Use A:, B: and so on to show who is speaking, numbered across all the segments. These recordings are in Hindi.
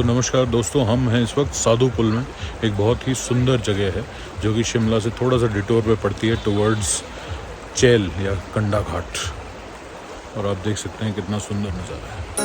A: तो नमस्कार दोस्तों, हम हैं इस वक्त साधु पुल में। एक बहुत ही सुंदर जगह है जो कि शिमला से थोड़ा सा डिटोर पे पड़ती है टुवर्ड्स चैल या कंडा घाट। और आप देख सकते हैं कितना सुंदर नज़ारा है।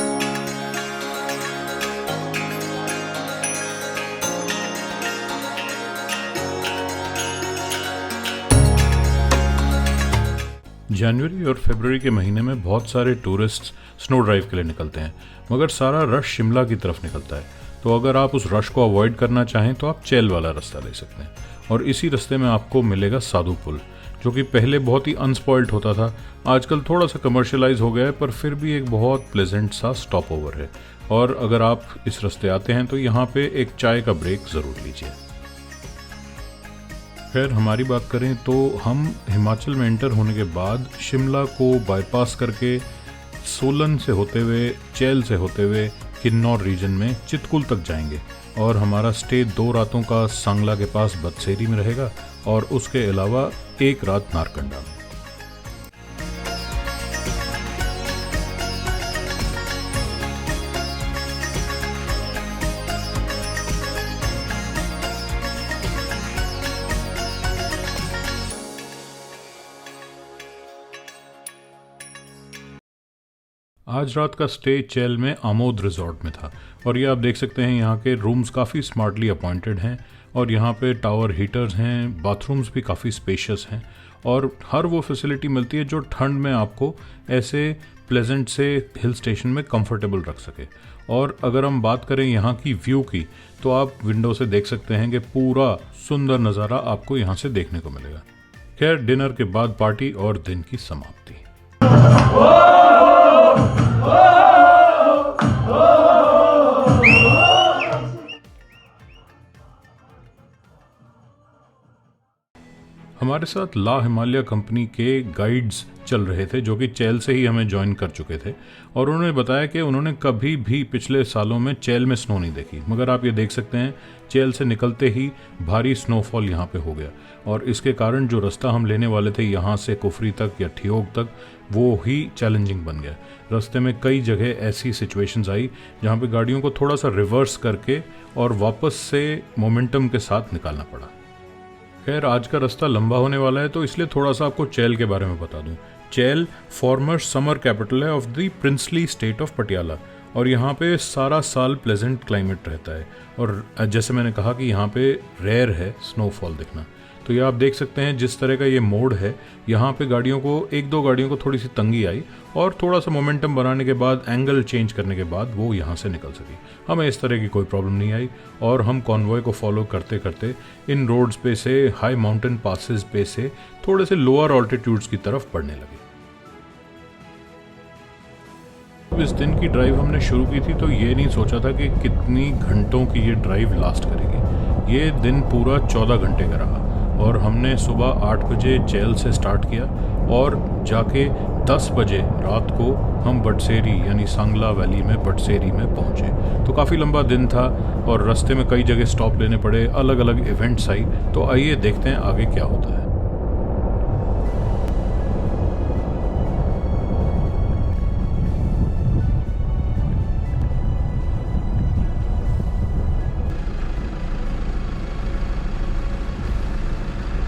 A: जनवरी और फरवरी के महीने में बहुत सारे टूरिस्ट स्नो ड्राइव के लिए निकलते हैं, मगर सारा रश शिमला की तरफ निकलता है। तो अगर आप उस रश को अवॉइड करना चाहें तो आप चैल वाला रास्ता ले सकते हैं। और इसी रास्ते में आपको मिलेगा साधु पुल, जो कि पहले बहुत ही अनस्पॉइल्ड होता था। आजकल थोड़ा सा कमर्शियलाइज हो गया है, पर फिर भी एक बहुत प्लेजेंट सा स्टॉप ओवर है। और अगर आप इस रास्ते आते हैं तो यहाँ पे एक चाय का ब्रेक ज़रूर लीजिए। खैर, हमारी बात करें तो हम हिमाचल में एंटर होने के बाद शिमला को बाईपास करके सोलन से होते हुए, चैल से होते हुए किन्नौर रीजन में चितकुल तक जाएंगे। और हमारा स्टे 2 रातों का सांगला के पास बदसेरी में रहेगा और उसके अलावा 1 रात नारकंडा में। आज रात का स्टे चैल में आमोद रिजॉर्ट में था। और ये आप देख सकते हैं, यहाँ के रूम्स काफ़ी स्मार्टली अपॉइंटेड हैं और यहाँ पे टावर हीटर्स हैं, बाथरूम्स भी काफ़ी स्पेशियस हैं और हर वो फैसिलिटी मिलती है जो ठंड में आपको ऐसे प्लेजेंट से हिल स्टेशन में कंफर्टेबल रख सके। और अगर हम बात करें यहाँ की व्यू की, तो आप विंडो से देख सकते हैं कि पूरा सुंदर नज़ारा आपको यहाँ से देखने को मिलेगा। खैर, डिनर के बाद पार्टी और दिन की समाप्ति। हमारे साथ ला हिमालय कंपनी के गाइड्स चल रहे थे, जो कि चैल से ही हमें ज्वाइन कर चुके थे। और उन्होंने बताया कि उन्होंने कभी भी पिछले सालों में चैल में स्नो नहीं देखी, मगर आप ये देख सकते हैं चैल से निकलते ही भारी स्नोफॉल यहाँ पे हो गया। और इसके कारण जो रास्ता हम लेने वाले थे यहाँ से कुफरी तक या ठियोग तक, वो ही चैलेंजिंग बन गया। रास्ते में कई जगह ऐसी सिचुएशंस आई जहाँ पे गाड़ियों को थोड़ा सा रिवर्स करके और वापस से मोमेंटम के साथ निकालना पड़ा। खैर, आज का रास्ता लंबा होने वाला है, तो इसलिए थोड़ा सा आपको चैल के बारे में बता दूं। चैल फॉर्मर समर कैपिटल है of the princely state of Patiala और यहाँ पे सारा साल प्लेजेंट क्लाइमेट रहता है। और जैसे मैंने कहा कि यहाँ पे रेयर है स्नोफॉल दिखना। तो ये आप देख सकते हैं जिस तरह का ये मोड़ है, यहाँ पे गाड़ियों को 1-2 गाड़ियों को थोड़ी सी तंगी आई और थोड़ा सा मोमेंटम बनाने के बाद, एंगल चेंज करने के बाद वो यहाँ से निकल सकी। हमें इस तरह की कोई प्रॉब्लम नहीं आई और हम कॉन्वॉय को फॉलो करते करते इन रोड्स पे से, हाई माउंटेन पासेस पे से थोड़े से लोअर ऑल्टीट्यूड्स की तरफ बढ़ने लगे। इस दिन की ड्राइव हमने शुरू की थी तो ये नहीं सोचा था कि कितनी घंटों की ये ड्राइव लास्ट करेगी। ये दिन पूरा 14 घंटे का रहा और हमने सुबह 8 बजे चैल से स्टार्ट किया और जाके 10 बजे रात को हम बटसेरी यानी सांगला वैली में बटसेरी में पहुंचे। तो काफ़ी लंबा दिन था और रास्ते में कई जगह स्टॉप लेने पड़े, अलग अलग इवेंट्स आई। तो आइए देखते हैं आगे क्या होता है।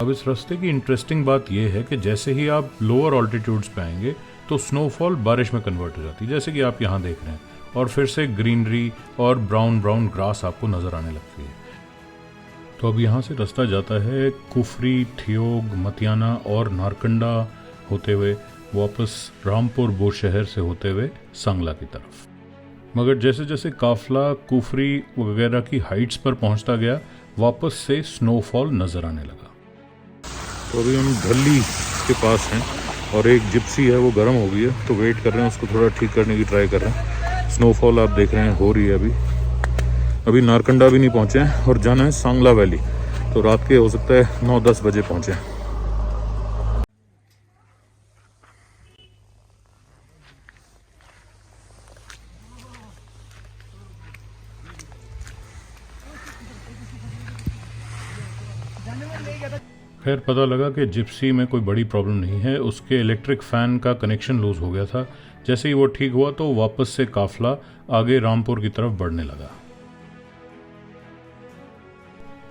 A: अब इस रास्ते की इंटरेस्टिंग बात यह है कि जैसे ही आप लोअर ऑल्टीट्यूड्स पे आएंगे तो स्नोफॉल बारिश में कन्वर्ट हो जाती है, जैसे कि आप यहाँ देख रहे हैं। और फिर से ग्रीनरी और ब्राउन ब्राउन ग्रास आपको नज़र आने लगती है। तो अब यहाँ से रास्ता जाता है कुफरी, ठियोग, मतियाना और नारकंडा होते हुए वापस रामपुर बुशहर से होते हुए सांगला की तरफ। मगर जैसे जैसे काफिला कुफरी वगैरह की हाइट्स पर पहुँचता गया, वापस से स्नोफॉल नज़र आने लगा। तो अभी हम ढली के पास हैं और एक जिप्सी है वो गर्म हो गई है, तो वेट कर रहे हैं, उसको थोड़ा ठीक करने की ट्राई कर रहे हैं। स्नोफॉल आप देख रहे हैं हो रही है। अभी नारकंडा भी नहीं पहुंचे हैं और जाना है सांगला वैली। तो रात के हो सकता है 9-10 बजे पहुंचे। खैर, पता लगा कि जिप्सी में कोई बड़ी प्रॉब्लम नहीं है, उसके इलेक्ट्रिक फ़ैन का कनेक्शन लूज़ हो गया था। जैसे ही वो ठीक हुआ तो वापस से काफिला आगे रामपुर की तरफ बढ़ने लगा।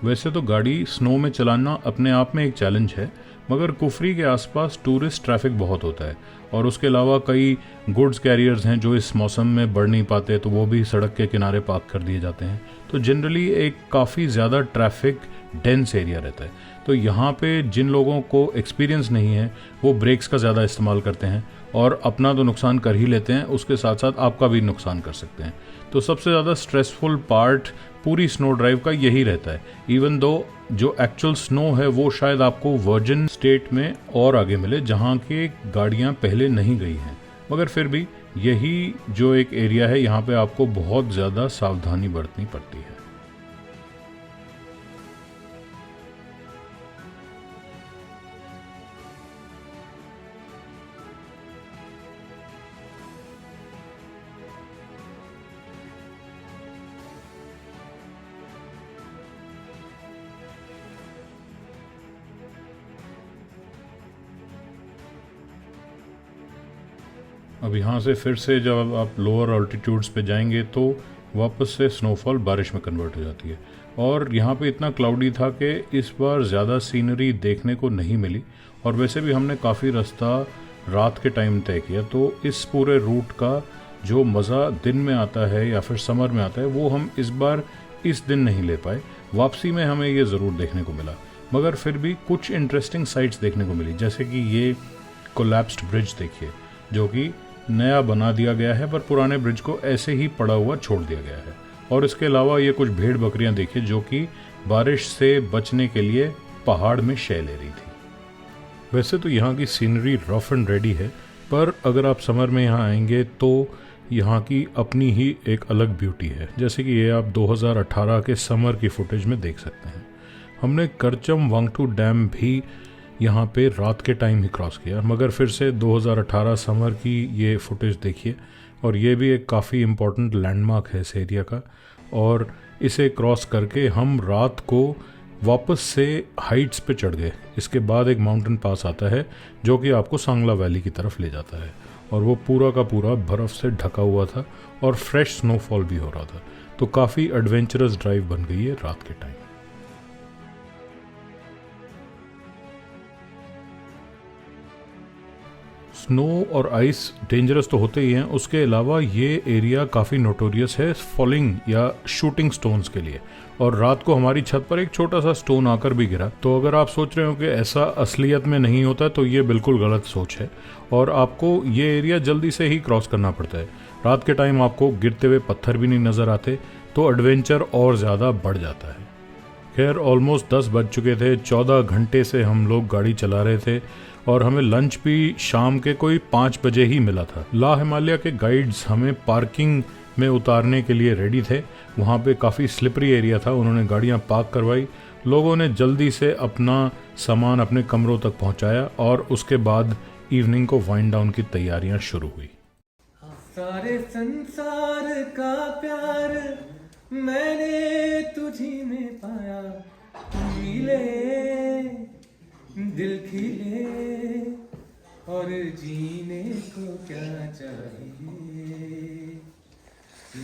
A: वैसे तो गाड़ी स्नो में चलाना अपने आप में एक चैलेंज है, मगर कुफरी के आसपास टूरिस्ट ट्रैफिक बहुत होता है और उसके अलावा कई गुड्स कैरियर्स हैं जो इस मौसम में बढ़ नहीं पाते, तो वो भी सड़क के किनारे पार्क कर दिए जाते हैं। तो जनरली एक काफ़ी ज़्यादा ट्रैफिक डेंस एरिया रहता है। तो यहाँ पे जिन लोगों को एक्सपीरियंस नहीं है वो ब्रेक्स का ज़्यादा इस्तेमाल करते हैं और अपना तो नुकसान कर ही लेते हैं, उसके साथ साथ आपका भी नुकसान कर सकते हैं। तो सबसे ज़्यादा स्ट्रेसफुल पार्ट पूरी स्नो ड्राइव का यही रहता है। इवन दो जो एक्चुअल स्नो है वो शायद आपको वर्जिन स्टेट में और आगे मिले जहाँ की गाड़ियाँ पहले नहीं गई हैं, मगर फिर भी यही जो एक एरिया है यहाँ पे आपको बहुत ज़्यादा सावधानी बरतनी पड़ती है। अब यहाँ से फिर से जब आप लोअर ऑल्टीट्यूड्स पे जाएंगे तो वापस से स्नोफॉल बारिश में कन्वर्ट हो जाती है। और यहाँ पे इतना क्लाउडी था कि इस बार ज़्यादा सीनरी देखने को नहीं मिली, और वैसे भी हमने काफ़ी रास्ता रात के टाइम तय किया, तो इस पूरे रूट का जो मज़ा दिन में आता है या फिर समर में आता है वो हम इस बार इस दिन नहीं ले पाए। वापसी में हमें ये ज़रूर देखने को मिला, मगर फिर भी कुछ इंटरेस्टिंग साइट्स देखने को मिली, जैसे कि ये कोलैप्स्ड ब्रिज देखिए जो कि नया बना दिया गया है पर पुराने ब्रिज को ऐसे ही पड़ा हुआ छोड़ दिया गया है। और इसके अलावा ये कुछ भेड़ बकरियां देखिए जो कि बारिश से बचने के लिए पहाड़ में शय ले रही थी। वैसे तो यहाँ की सीनरी रफ एंड रेडी है, पर अगर आप समर में यहाँ आएंगे तो यहाँ की अपनी ही एक अलग ब्यूटी है, जैसे कि ये आप 2018 के समर की फुटेज में देख सकते हैं। हमने करचम वांगटू डैम भी यहाँ पे रात के टाइम ही क्रॉस किया, मगर फिर से 2018 समर की ये फुटेज देखिए, और ये भी एक काफ़ी इम्पोर्टेंट लैंडमार्क है इस एरिया का। और इसे क्रॉस करके हम रात को वापस से हाइट्स पे चढ़ गए। इसके बाद एक माउंटेन पास आता है जो कि आपको सांगला वैली की तरफ ले जाता है, और वो पूरा का पूरा बर्फ़ से ढका हुआ था और फ्रेश स्नोफॉल भी हो रहा था। तो काफ़ी एडवेंचरस ड्राइव बन गई है रात के टाइम। स्नो और आइस डेंजरस तो होते ही हैं, उसके अलावा ये एरिया काफ़ी नोटोरियस है फॉलिंग या शूटिंग स्टोन्स के लिए। और रात को हमारी छत पर एक छोटा सा स्टोन आकर भी गिरा। तो अगर आप सोच रहे हो कि ऐसा असलियत में नहीं होता तो ये बिल्कुल गलत सोच है, और आपको ये एरिया जल्दी से ही क्रॉस करना पड़ता है। रात के टाइम आपको गिरते हुए पत्थर भी नहीं नज़र आते, तो एडवेंचर और ज़्यादा बढ़ जाता है। खैर ऑलमोस्ट 10 बज चुके थे, 14 घंटे से हम लोग गाड़ी चला रहे थे, और हमें लंच भी शाम के कोई 5 बजे ही मिला था। ला हिमालय के गाइड्स हमें पार्किंग में उतारने के लिए रेडी थे। वहाँ पे काफ़ी स्लिपरी एरिया था, उन्होंने गाड़ियाँ पार्क करवाई, लोगों ने जल्दी से अपना सामान अपने कमरों तक पहुँचाया, और उसके बाद इवनिंग को वाइंड डाउन की तैयारियाँ शुरू हुई।
B: सारे संसार का प्यार मैंने तुझी में पाया, मिले दिल खिले और जीने को क्या चाहिए।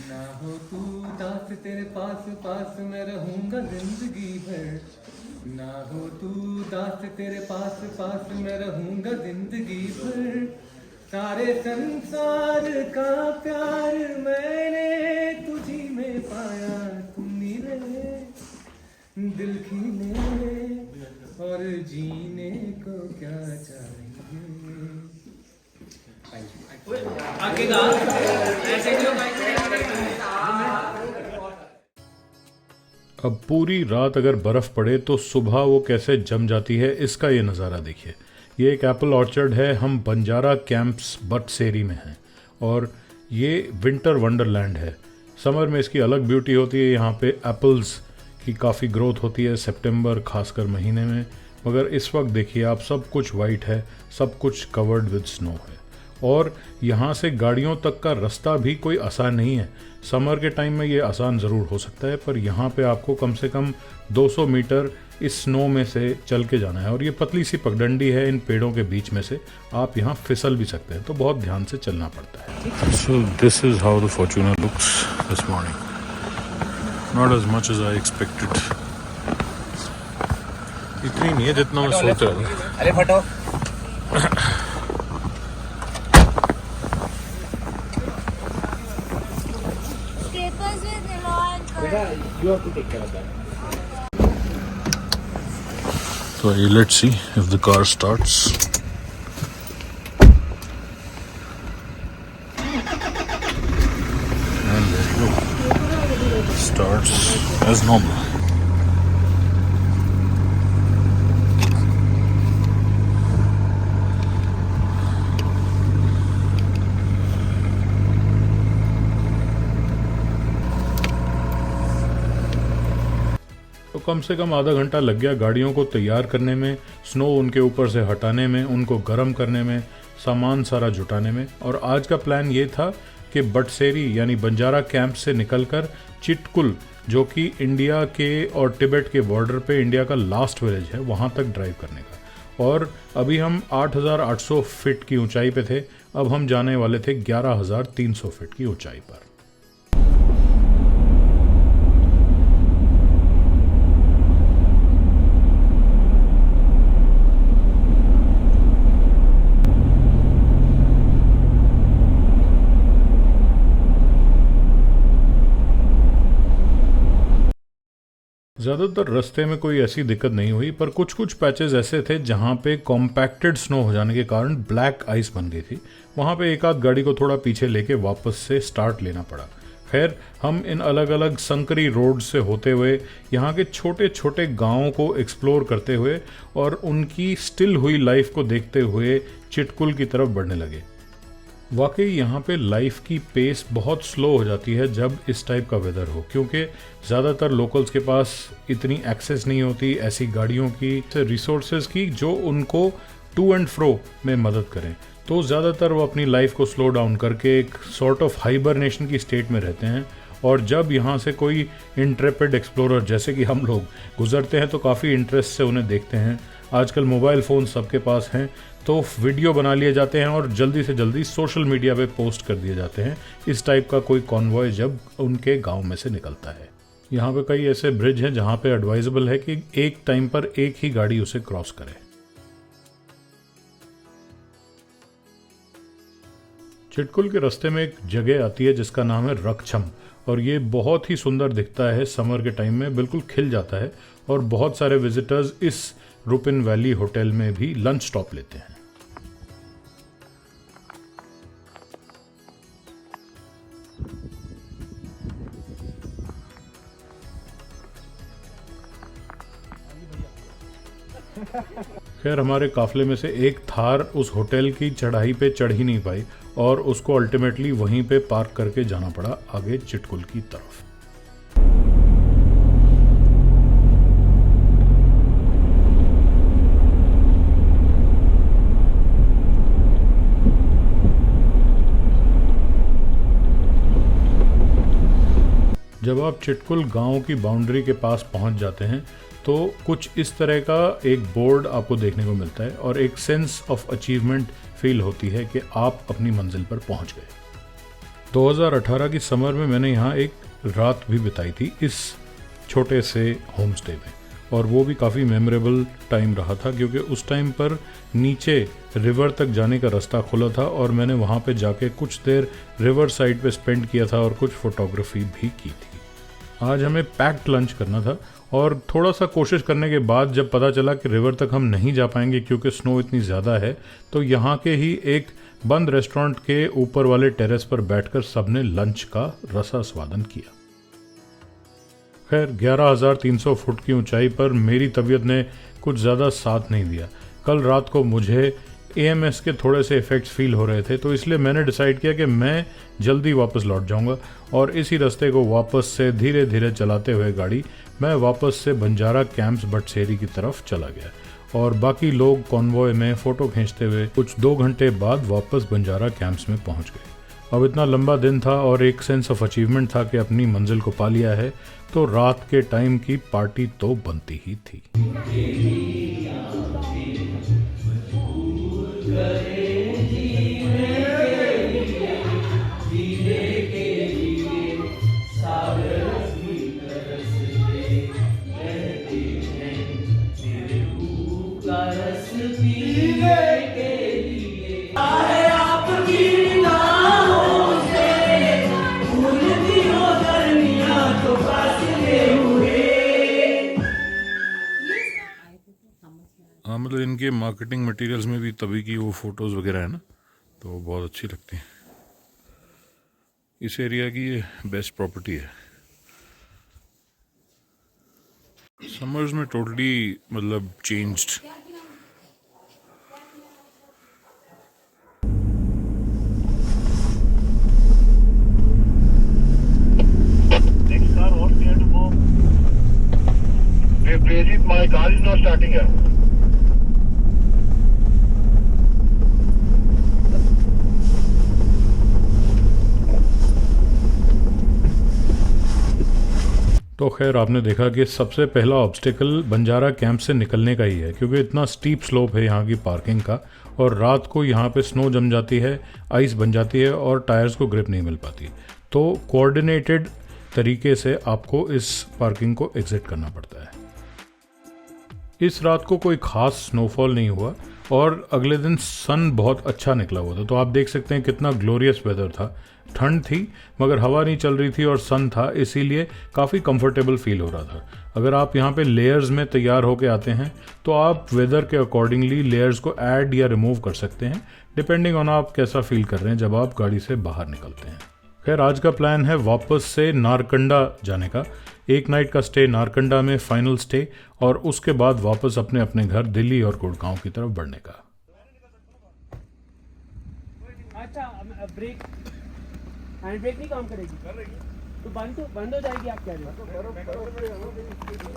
B: ना हो तू दास तेरे पास पास मैं रहूंगा जिंदगी भर, ना हो तू दास तेरे पास पास मैं रहूंगा जिंदगी भर। सारे संसार का प्यार मैंने तुझी में पाया, तुम मिले दिल खिले और जीने को क्या चाहिए। आगे गा ऐसे जो
A: अब पूरी रात अगर बर्फ़ पड़े तो सुबह वो कैसे जम जाती है, इसका ये नज़ारा देखिए। ये एक एप्पल ऑर्चर्ड है, हम बंजारा कैंप्स बटसेरी में हैं, और ये विंटर वंडरलैंड है। समर में इसकी अलग ब्यूटी होती है, यहाँ पे एप्पल्स की काफ़ी ग्रोथ होती है सितंबर खासकर महीने में, मगर इस वक्त देखिए आप सब कुछ वाइट है, सब कुछ कवर्ड विद स्नो है। और यहाँ से गाड़ियों तक का रास्ता भी कोई आसान नहीं है। समर के टाइम में ये आसान ज़रूर हो सकता है, पर यहाँ पे आपको कम से कम 200 मीटर इस स्नो में से चल के जाना है, और ये पतली सी पगडंडी है इन पेड़ों के बीच में से, आप यहाँ फिसल भी सकते हैं, तो बहुत ध्यान से चलना पड़ता है। So this is how the Fortuner looks this morning, not as much as I expected. इतनी नहीं है जितना मैं सोच रहा था।
B: अरे फटो।
A: So let's see if the car starts. And there you go. Starts as normal. तो कम से कम आधा घंटा लग गया गाड़ियों को तैयार करने में, स्नो उनके ऊपर से हटाने में, उनको गर्म करने में, सामान सारा जुटाने में। और आज का प्लान ये था कि बटसेरी यानी बंजारा कैंप से निकलकर चिटकुल, जो कि इंडिया के और तिब्बत के बॉर्डर पे इंडिया का लास्ट विलेज है, वहाँ तक ड्राइव करने का। और अभी हम 8,800 फीट की ऊंचाई पे थे, अब हम जाने वाले थे 11,300 फीट की ऊंचाई पर। ज़्यादातर रास्ते में कोई ऐसी दिक्कत नहीं हुई, पर कुछ कुछ पैचेस ऐसे थे जहाँ पे कॉम्पैक्टेड स्नो हो जाने के कारण ब्लैक आइस बन गई थी। वहाँ पे एक आध गाड़ी को थोड़ा पीछे लेके वापस से स्टार्ट लेना पड़ा। खैर, हम इन अलग अलग संकरी रोड से होते हुए यहाँ के छोटे छोटे गाँवों को एक्सप्लोर करते हुए और उनकी स्टिल हुई लाइफ को देखते हुए चिटकुल की तरफ बढ़ने लगे। वाकई यहाँ पे लाइफ की पेस बहुत स्लो हो जाती है जब इस टाइप का वेदर हो, क्योंकि ज़्यादातर लोकल्स के पास इतनी एक्सेस नहीं होती ऐसी गाड़ियों की, रिसोर्सेज की, जो उनको टू एंड फ्रो में मदद करें। तो ज़्यादातर वो अपनी लाइफ को स्लो डाउन करके एक सॉर्ट ऑफ हाइबरनेशन की स्टेट में रहते हैं। और जब यहाँ से कोई इंट्रेपिड एक्सप्लोरर जैसे कि हम लोग गुजरते हैं तो काफ़ी इंटरेस्ट से उन्हें देखते हैं। आजकल मोबाइल फ़ोन सबके पास हैं, तो वीडियो बना लिए जाते हैं और जल्दी से जल्दी सोशल मीडिया पे पोस्ट कर दिए जाते हैं इस टाइप का कोई कॉन्वॉय जब उनके गांव में से निकलता है। यहाँ पे कई ऐसे ब्रिज हैं जहाँ पे एडवाइजेबल है कि एक टाइम पर एक ही गाड़ी उसे क्रॉस करे। चिटकुल के रास्ते में एक जगह आती है जिसका नाम है रकछम, और ये बहुत ही सुंदर दिखता है। समर के टाइम में बिल्कुल खिल जाता है और बहुत सारे विजिटर्स इस रुपिन वैली होटल में भी लंच स्टॉप लेते हैं। खैर, हमारे काफले में से एक थार उस होटल की चढ़ाई पे चढ़ ही नहीं पाई और उसको अल्टीमेटली वहीं पे पार्क करके जाना पड़ा आगे चिटकुल की तरफ। जब आप चिटकुल गांव की बाउंड्री के पास पहुंच जाते हैं तो कुछ इस तरह का एक बोर्ड आपको देखने को मिलता है और एक सेंस ऑफ अचीवमेंट फील होती है कि आप अपनी मंजिल पर पहुंच गए। 2018 की समर में मैंने यहाँ एक रात भी बिताई थी इस छोटे से होम स्टे में, और वो भी काफ़ी मेमोरेबल टाइम रहा था क्योंकि उस टाइम पर नीचे रिवर तक जाने का रास्ता खुला था और मैंने वहाँ पे जाके कुछ देर रिवर साइड पे स्पेंड किया था और कुछ फोटोग्राफी भी की थी। आज हमें पैक्ड लंच करना था और थोड़ा सा कोशिश करने के बाद जब पता चला कि रिवर तक हम नहीं जा पाएंगे क्योंकि स्नो इतनी ज़्यादा है, तो यहाँ के ही एक बंद रेस्टोरेंट के ऊपर वाले टेरेस पर बैठकर सबने लंच का रसास्वादन किया। खैर, 11,300 फुट की ऊंचाई पर मेरी तबीयत ने कुछ ज़्यादा साथ नहीं दिया। कल रात को मुझे AMS के थोड़े से इफ़ेक्ट्स फील हो रहे थे, तो इसलिए मैंने डिसाइड किया कि मैं जल्दी वापस लौट जाऊंगा और इसी रास्ते को वापस से धीरे धीरे चलाते हुए गाड़ी मैं वापस से बंजारा कैंप्स बटसेरी की तरफ चला गया और बाकी लोग कॉन्वॉय में फ़ोटो खींचते हुए कुछ 2 घंटे बाद वापस बंजारा कैंप्स में पहुंच गए। अब इतना लंबा दिन था और एक सेंस ऑफ अचीवमेंट था कि अपनी मंजिल को पा लिया है, तो रात के टाइम की पार्टी तो बनती ही थी। मतलब इनके मार्केटिंग मटेरियल्स में भी तभी की वो फोटोज़ वगैरह है ना, तो बहुत अच्छी लगती हैं। इस एरिया की ये बेस्ट प्रॉपर्टी है। समर्स में टोटली मतलब changed.
C: Next car, what's here to go? Prejeet, my car is not starting here.
A: तो खैर आपने देखा कि सबसे पहला ऑब्स्टिकल बंजारा कैंप से निकलने का ही है, क्योंकि इतना स्टीप स्लोप है यहाँ की पार्किंग का, और रात को यहाँ पे स्नो जम जाती है, आइस बन जाती है और टायर्स को ग्रिप नहीं मिल पाती। तो कोऑर्डिनेटेड तरीके से आपको इस पार्किंग को एग्जिट करना पड़ता है। इस रात को कोई खास स्नोफॉल नहीं हुआ और अगले दिन सन बहुत अच्छा निकला हुआ था। तो आप देख सकते हैं कितना ग्लोरियस वेदर था। ठंड थी मगर हवा नहीं चल रही थी और सन था, इसीलिए काफ़ी कंफर्टेबल फील हो रहा था। अगर आप यहाँ पे लेयर्स में तैयार होके आते हैं तो आप वेदर के अकॉर्डिंगली लेयर्स को ऐड या रिमूव कर सकते हैं, डिपेंडिंग ऑन आप कैसा फील कर रहे हैं जब आप गाड़ी से बाहर निकलते हैं। खैर आज का प्लान है वापस से नारकंडा जाने का। एक नाइट का स्टे नारकंडा में, फाइनल स्टे, और उसके बाद वापस अपने अपने घर दिल्ली और गुड़गांव की तरफ बढ़ने का।
D: अच्छा ब्रेक हैंड ब्रेक नहीं काम करेगी, तो बंद हो जाएगी। आप कह रहे हो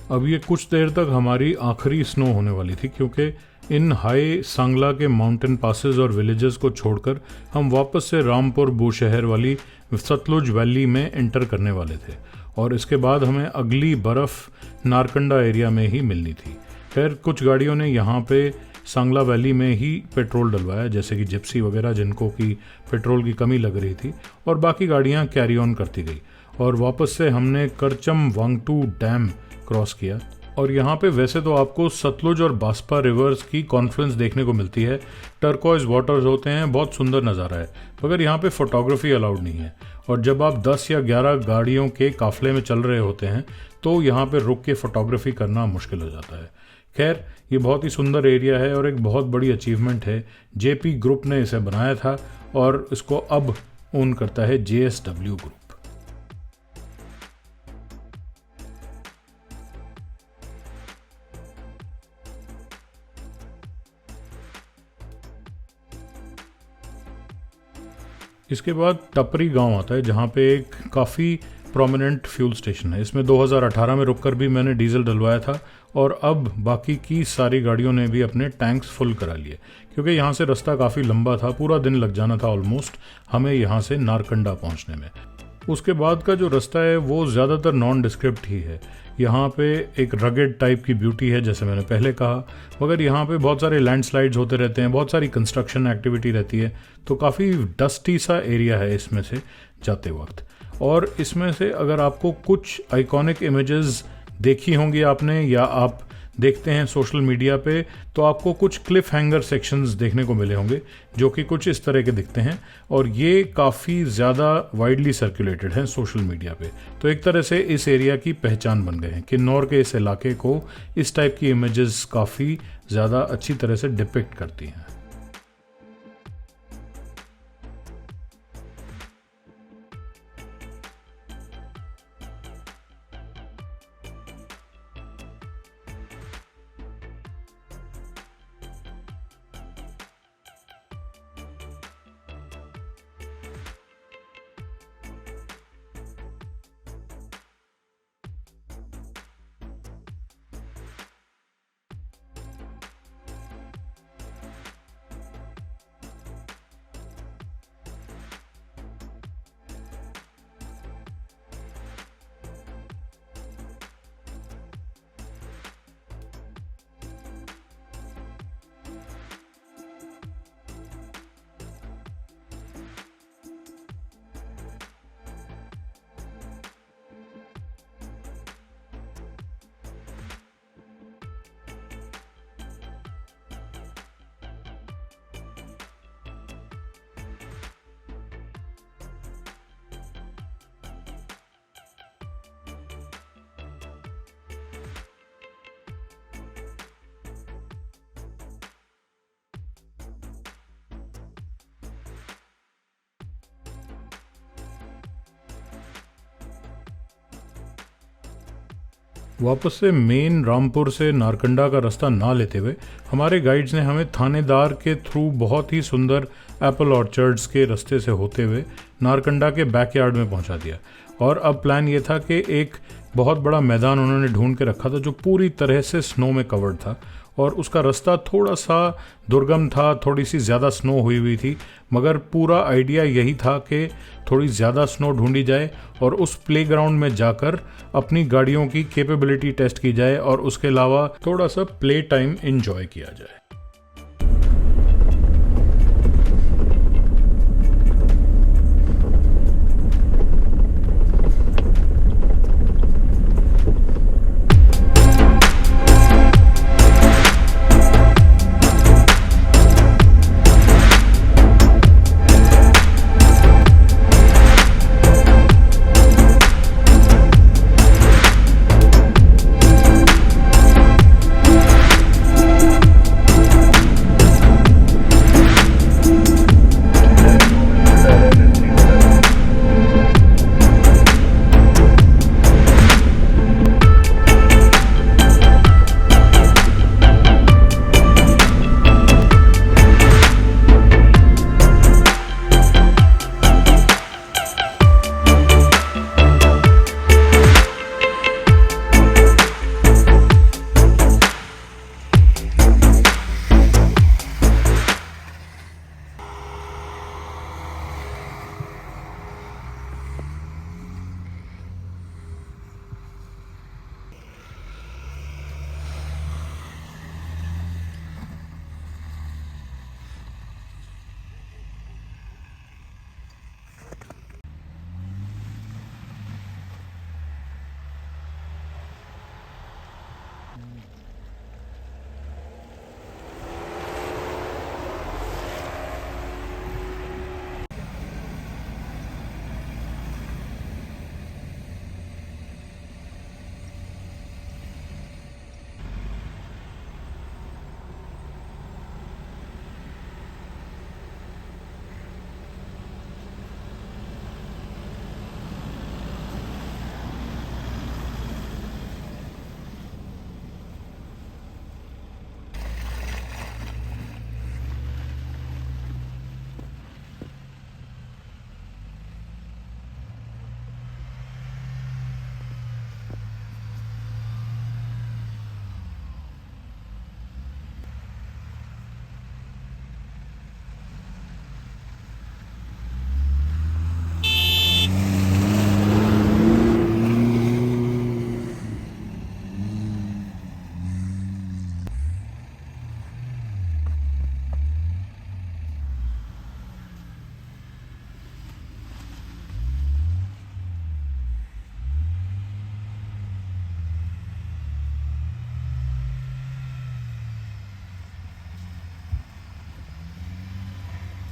A: अब ये कुछ देर तक हमारी आखिरी स्नो होने वाली थी, क्योंकि इन हाई सांगला के माउंटेन पासेस और विलेजेस को छोड़कर हम वापस से रामपुर बूशहर वाली सतलुज वैली में एंटर करने वाले थे, और इसके बाद हमें अगली बर्फ़ नारकंडा एरिया में ही मिलनी थी। खैर कुछ गाड़ियों ने यहाँ पे सांगला वैली में ही पेट्रोल डलवाया, जैसे कि जिप्सी वगैरह जिनको कि पेट्रोल की कमी लग रही थी, और बाकी गाड़ियाँ कैरी ऑन करती गई और वापस से हमने करचम वांगटू डैम क्रॉस किया। और यहाँ पे वैसे तो आपको सतलुज और बास्पा रिवर्स की कॉन्फ्लुएंस देखने को मिलती है, टर्कोइज वाटर्स होते हैं, बहुत सुंदर नज़ारा है, मगर यहाँ पे फोटोग्राफी अलाउड नहीं है। और जब आप 10 या 11 गाड़ियों के काफले में चल रहे होते हैं तो यहाँ पे रुक के फोटोग्राफी करना मुश्किल हो जाता है। खैर ये बहुत ही सुंदर एरिया है और एक बहुत बड़ी अचीवमेंट है। जेपी ग्रुप ने इसे बनाया था और इसको अब ओन करता है JSW ग्रुप। इसके बाद टपरी गांव आता है जहाँ पे एक काफ़ी प्रोमिनेंट फ्यूल स्टेशन है। इसमें 2018 में रुककर भी मैंने डीजल डलवाया था और अब बाकी की सारी गाड़ियों ने भी अपने टैंक्स फुल करा लिए, क्योंकि यहाँ से रास्ता काफ़ी लंबा था, पूरा दिन लग जाना था ऑलमोस्ट हमें यहाँ से नारकंडा पहुँचने में। उसके बाद का जो रास्ता है वो ज़्यादातर नॉन डिस्क्रिप्ट ही है। यहाँ पे एक रगेड टाइप की ब्यूटी है जैसे मैंने पहले कहा, मगर यहाँ पे बहुत सारे लैंडस्लाइड्स होते रहते हैं, बहुत सारी कंस्ट्रक्शन एक्टिविटी रहती है, तो काफ़ी डस्टी सा एरिया है इसमें से जाते वक्त। और इसमें से अगर आपको कुछ आइकॉनिक इमेजेस देखी होंगी आपने या आप देखते हैं सोशल मीडिया पे, तो आपको कुछ क्लिफ हैंगर सेक्शंस देखने को मिले होंगे जो कि कुछ इस तरह के दिखते हैं, और ये काफ़ी ज़्यादा वाइडली सर्कुलेटेड हैं सोशल मीडिया पे। तो एक तरह से इस एरिया की पहचान बन गए हैं। किन्नौर के इस इलाके को इस टाइप की इमेजेस काफ़ी ज़्यादा अच्छी तरह से डिपिक्ट करती हैं। वापस से मेन रामपुर से नारकंडा का रास्ता ना लेते हुए हमारे गाइड्स ने हमें थानेदार के थ्रू बहुत ही सुंदर एप्पल ऑर्चर्ड्स के रास्ते से होते हुए नारकंडा के बैकयार्ड में पहुंचा दिया। और अब प्लान ये था कि एक बहुत बड़ा मैदान उन्होंने ढूंढ के रखा था जो पूरी तरह से स्नो में कवर्ड था और उसका रास्ता थोड़ा सा दुर्गम था, थोड़ी सी ज़्यादा स्नो हुई थी, मगर पूरा आइडिया यही था कि थोड़ी ज़्यादा स्नो ढूंढी जाए और उस प्लेग्राउंड में जाकर अपनी गाड़ियों की कैपेबिलिटी टेस्ट की जाए और उसके अलावा थोड़ा सा प्ले टाइम एंजॉय किया जाए।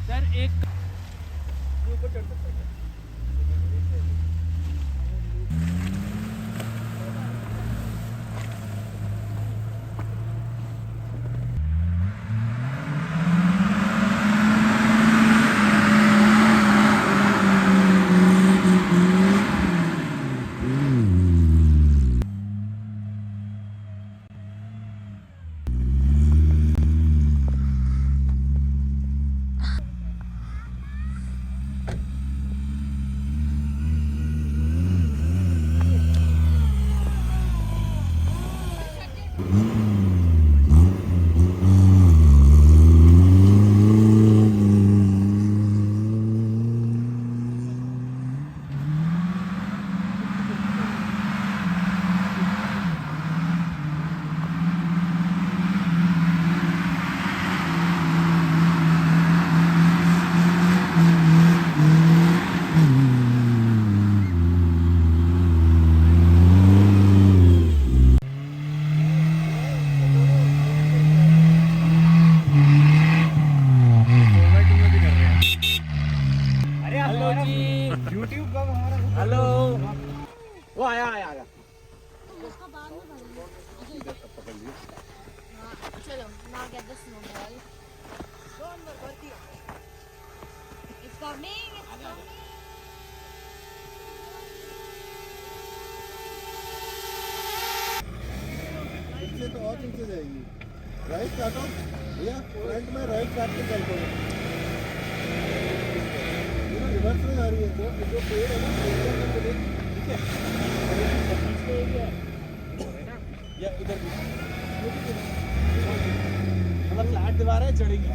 D: सर एक वो आया आया आया
E: चलो now get the snowball. It's coming, it's coming.
F: तो और नीचे जाएगी। राइट काटो भैया, फ्रंट में राइट काट के चल पड़ो। रिवर्स में जा रही है तो जो पेड़ है ना, ठीक है, या इधर भी मतलब फ्लैट दीवार है, चढ़ेगी।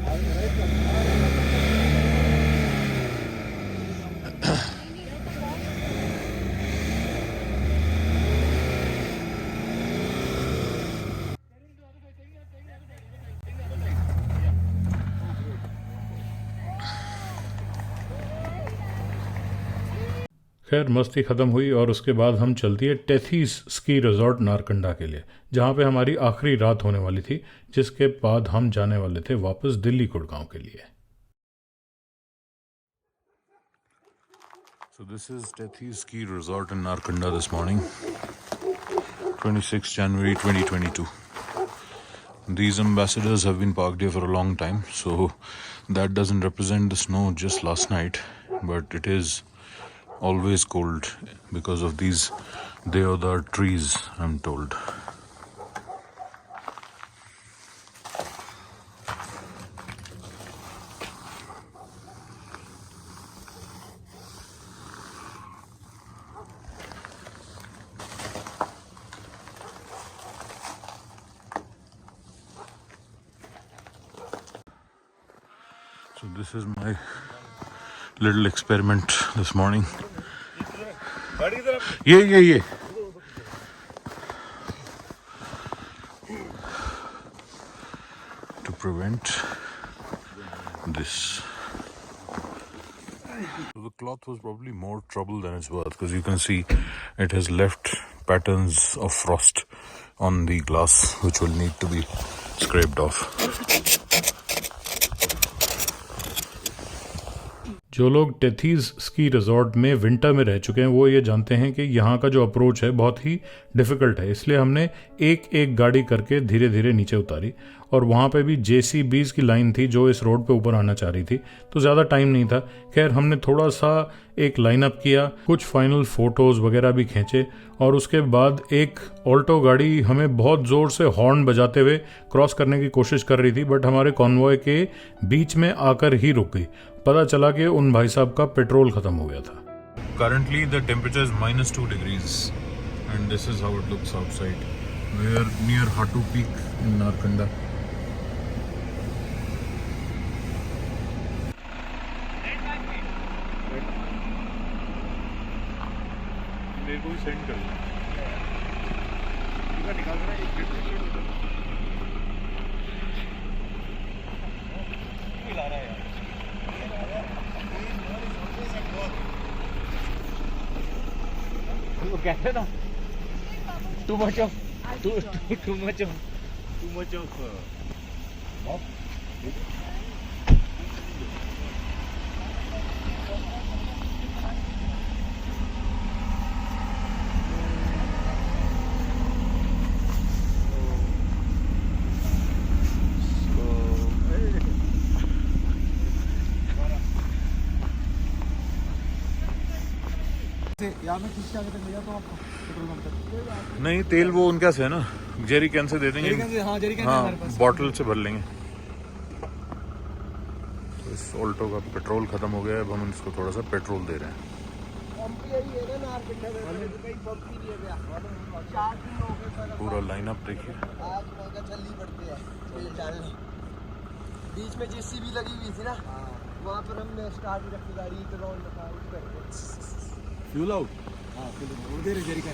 A: खैर मस्ती ख़त्म हुई और उसके बाद हम चलती है टेथीज स्की रिजॉर्ट नारकंडा के लिए, जहाँ पे हमारी आखिरी रात होने वाली थी, जिसके बाद हम जाने वाले थे वापस दिल्ली गुड़गांव के लिए। So this is Tethys Ski Resort in Narkanda this morning, 26 January 2022. These ambassadors have been parked here for a long time, so that doesn't represent the snow just last night, but it is always cold because of these deodar trees, I'm told. So this is my little experiment this morning. ये to prevent this. So the cloth was probably more trouble than it's worth, because you can see it has left patterns of frost on the glass which will need to be scraped off. जो लोग टेथीज स्की रिजॉर्ट में विंटर में रह चुके हैं वो ये जानते हैं कि यहाँ का जो अप्रोच है बहुत ही डिफ़िकल्ट है, इसलिए हमने एक एक गाड़ी करके धीरे धीरे नीचे उतारी, और वहाँ पे भी JCBs की लाइन थी जो इस रोड पे ऊपर आना चाह रही थी, तो ज़्यादा टाइम नहीं था। खैर हमने थोड़ा सा एक लाइनअप किया, कुछ फाइनल फ़ोटोज़ वगैरह भी खींचे, और उसके बाद एक ऑल्टो गाड़ी हमें बहुत ज़ोर से हॉर्न बजाते हुए क्रॉस करने की कोशिश कर रही थी, बट हमारे कॉन्वॉय के बीच में आकर ही रुक गई। पता चला कि उन भाई साहब का पेट्रोल ख़त्म हो गया था। Currently the temperature is -2 degrees and this is how it looks outside. We are near Hatu Peak in Narkanda. मेरे को भी सेंड कर दो। निकाल रहा है एक ला रहा है यार।
B: वो कहते ना टू मच ऑफ
A: नहीं, तेल वो उनका से है ना, जेरी कैन से दे देंगे। हाँ, बॉटल से भर लेंगे। तो इस ऑल्टो का पेट्रोल खत्म हो गया है, अब हम इसको थोड़ा सा पेट्रोल दे रहे हैं। पूरा लाइनअप देखिए।
F: बीच में JCB लगी हुई थी ना, वहाँ पर हमने स्टार्ट रखी गाड़ी,
B: फ्यूल आउट। हाँ, फ्यूल दे रहे जेरी का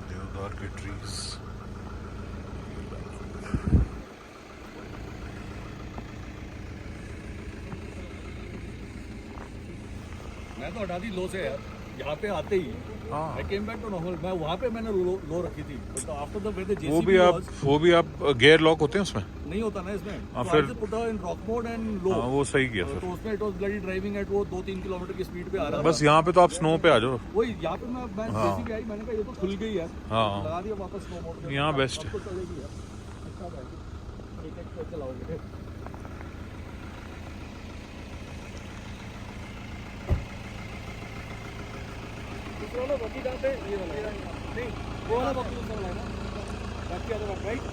A: देवदार के ट्रीज।
B: मैं तो हटा दी लो से यार, यहाँ पे आते ही I came back to normal। मैं वहाँ पे मैंने लो रखी थी, तो after the way the JCB
A: वो भी आप गियर लॉक होते हैं उसमें?
B: नहीं होता ना इसमें।
A: हाँ,
B: तो
A: फिर
B: I just put in rock mode and low।
A: हाँ, वो सही किया फिर।
B: तो उसमें it was bloody driving at वो 2-3 किलोमीटर की स्पीड पे आ रहा था।
A: बस यहाँ पे तो आप स्नो पे आ जाओ।
B: वही यहाँ पे मैं JCB आई, मैंने कहा ये तो खुल गई है,
A: हाँ,
B: लगा दिया वापस स्नो मोड में।
A: यहाँ बेस्ट है।
F: चलाओगे।
B: दूसरा वाला बग्गी कहाँ पे? ये वाला नहीं, वो वाला बग्गी दूसरा वाला है ना, बाकी other one, right?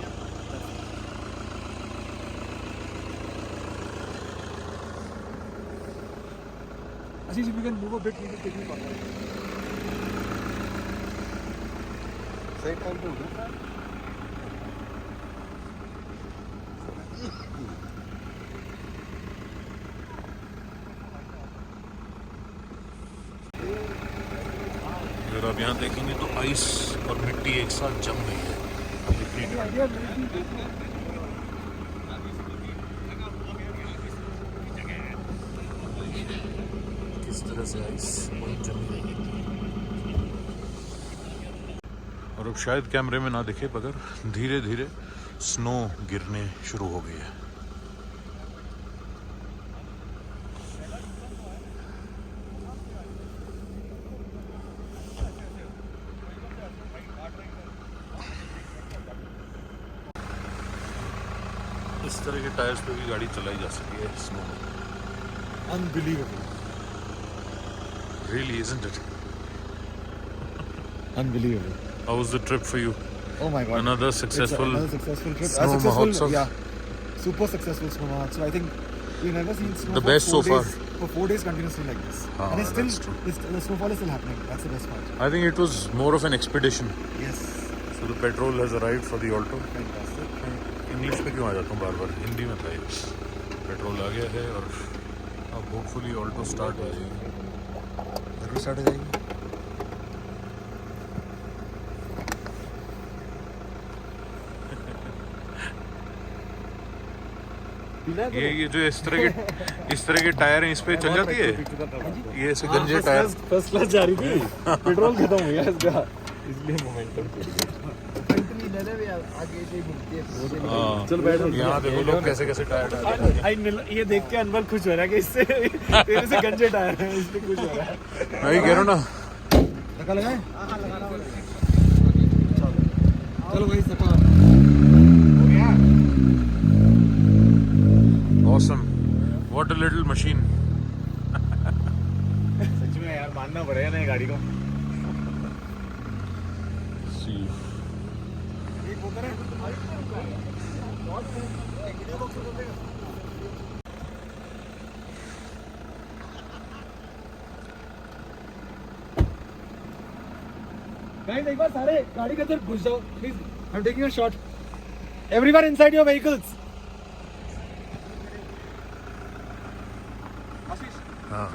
B: Ashish, if you can move a bit, we will take you further.
F: सही टाइम पे उठो।
A: अगर आप यहाँ देखेंगे तो आइस और मिट्टी एक साथ जम गई है। किस तरह से आइस जम गई। और अब शायद कैमरे में ना दिखे मगर धीरे धीरे स्नो गिरने शुरू हो गई है। इस तरह के टायर्स पे भी गाड़ी चलाई जा सकती है स्नो में।
B: Unbelievable.
A: Really, isn't it?
B: Unbelievable.
A: How was the trip for you?
B: Oh my God.
A: Another successful
B: Another successful trip.
A: snow mahotsav.
B: Yeah. Super successful snow mahotsav. I think we've never seen snow
A: The
B: for
A: best
B: 4
A: so far.
B: days, for 4 days continuously like this.
A: Ah,
B: and it's
A: that's
B: still,
A: true.
B: the snowfall is still happening. That's the best part.
A: I think it was more of an expedition.
B: Yes.
A: So the petrol has arrived for the Alto.
B: Fantastic.
A: English में क्यों आ जाता हूँ बार बार, हिंदी में था ये। पेट्रोल आ गया है और अब होपफुली ऑल्टो स्टार्ट हो जाएगी।
B: घर भी स्टार्ट हो जाएगी।
A: ये जो इस तरह के टायर हैं इस पे चल जाती है ये ऐसे गंजे टायर।
B: फर्स्ट क्लास जा रही थी, पेट्रोल खत्म हो गया इसका, इसलिए मोमेंटम
F: कंपनी ले ले आगे से घूमती है।
A: हाँ,
B: चल बैठ।
A: यहाँ देखो लोग कैसे कैसे टायर डाल रहे हैं।
B: ये देख के अनवर खुश हो रहा है कि इससे तेरे से गंजे टायर हैं, इसलिए खुश हो रहा है।
A: मैं ही कह रहा हूँ ना।
B: धक्का लगाए? हाँ लगाना पड़ेगा। चलो भाई धक्का हो गया।
A: Awesome. What a little machine.
B: सच में यार मानना पड़ेगा ना ये गाड़ी को।
A: See.
B: गाइस एक बार सारे गाड़ी के अंदर घुस जाओ please. I am taking a shot. Everyone inside your vehicles.
A: हाँ।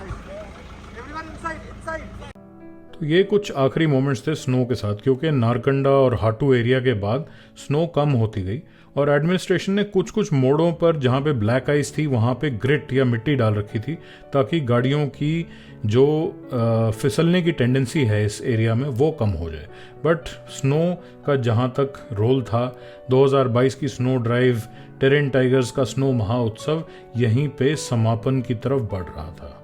B: Everyone inside inside.
A: तो ये कुछ आखिरी मोमेंट्स थे स्नो के साथ, क्योंकि नारकंडा और हाटू एरिया के बाद स्नो कम होती गई और एडमिनिस्ट्रेशन ने कुछ कुछ मोड़ों पर जहाँ पे ब्लैक आइस थी वहाँ पे ग्रिट या मिट्टी डाल रखी थी ताकि गाड़ियों की जो फिसलने की टेंडेंसी है इस एरिया में वो कम हो जाए। बट स्नो का जहाँ तक रोल था, 2022 की स्नो ड्राइव, टेरेन टाइगर्स का स्नो महाउत्सव यहीं पे समापन की तरफ बढ़ रहा था।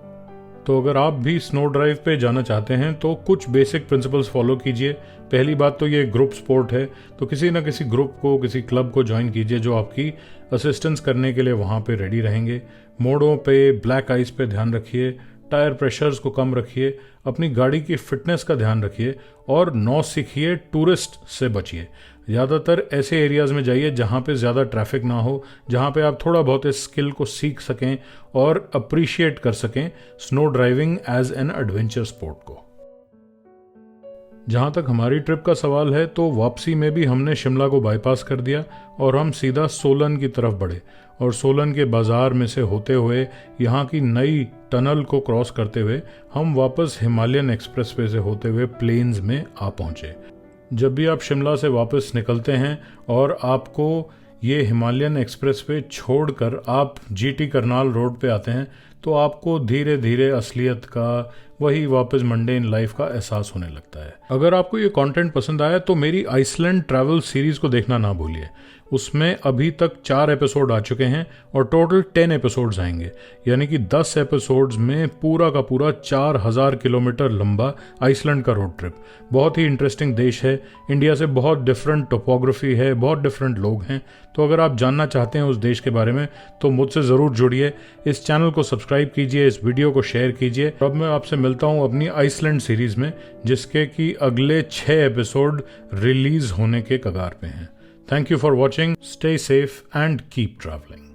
A: तो अगर आप भी स्नो ड्राइव पे जाना चाहते हैं तो कुछ बेसिक प्रिंसिपल्स फॉलो कीजिए। पहली बात तो ये ग्रुप स्पोर्ट है, तो किसी ना किसी ग्रुप को, किसी क्लब को ज्वाइन कीजिए जो आपकी असिस्टेंस करने के लिए वहाँ पे रेडी रहेंगे। मोड़ों पे, ब्लैक आइस पे ध्यान रखिए, टायर प्रेशर्स को कम रखिए, अपनी गाड़ी की फिटनेस का ध्यान रखिए और नौ सीखिए, टूरिस्ट से बचिए। ज़्यादातर ऐसे एरियाज़ में जाइए जहाँ पे ज़्यादा ट्रैफिक ना हो, जहाँ पे आप थोड़ा बहुत इस स्किल को सीख सकें और अप्रिशिएट कर सकें snow driving as an adventure sport को। जहाँ तक हमारी ट्रिप का सवाल है तो वापसी में भी हमने शिमला को बाईपास कर दिया और हम सीधा सोलन की तरफ बढ़े और सोलन के बाजार में से होते हुए यहाँ की नई टनल को क्रॉस करते हुए हम वापस हिमालयन एक्सप्रेसवे से होते हुए प्लेन्स में आ पहुँचे। जब भी आप शिमला से वापस निकलते हैं और आपको ये हिमालयन एक्सप्रेसवे छोड़कर आप जीटी करनाल रोड पे आते हैं तो आपको धीरे धीरे असलियत का, वही वापस मंडेन लाइफ का एहसास होने लगता है। अगर आपको ये कंटेंट पसंद आया तो मेरी आइसलैंड ट्रैवल सीरीज को देखना ना भूलिए। उसमें अभी तक 4 एपिसोड आ चुके हैं और टोटल 10 एपिसोड्स आएंगे, यानी कि 10 एपिसोड्स में पूरा का पूरा 4000 किलोमीटर लंबा आइसलैंड का रोड ट्रिप। बहुत ही इंटरेस्टिंग देश है, इंडिया से बहुत डिफरेंट टोपोग्राफी है, बहुत डिफरेंट लोग हैं। तो अगर आप जानना चाहते हैं उस देश के बारे में तो मुझसे ज़रूर जुड़िए। इस चैनल को सब्सक्राइब कीजिए, इस वीडियो को शेयर कीजिए। अब मैं आपसे मिलता हूँ अपनी आइसलैंड सीरीज में, जिसके कि अगले 6 एपिसोड रिलीज होने के कगार पे हैं। Thank you for watching. Stay safe and keep traveling.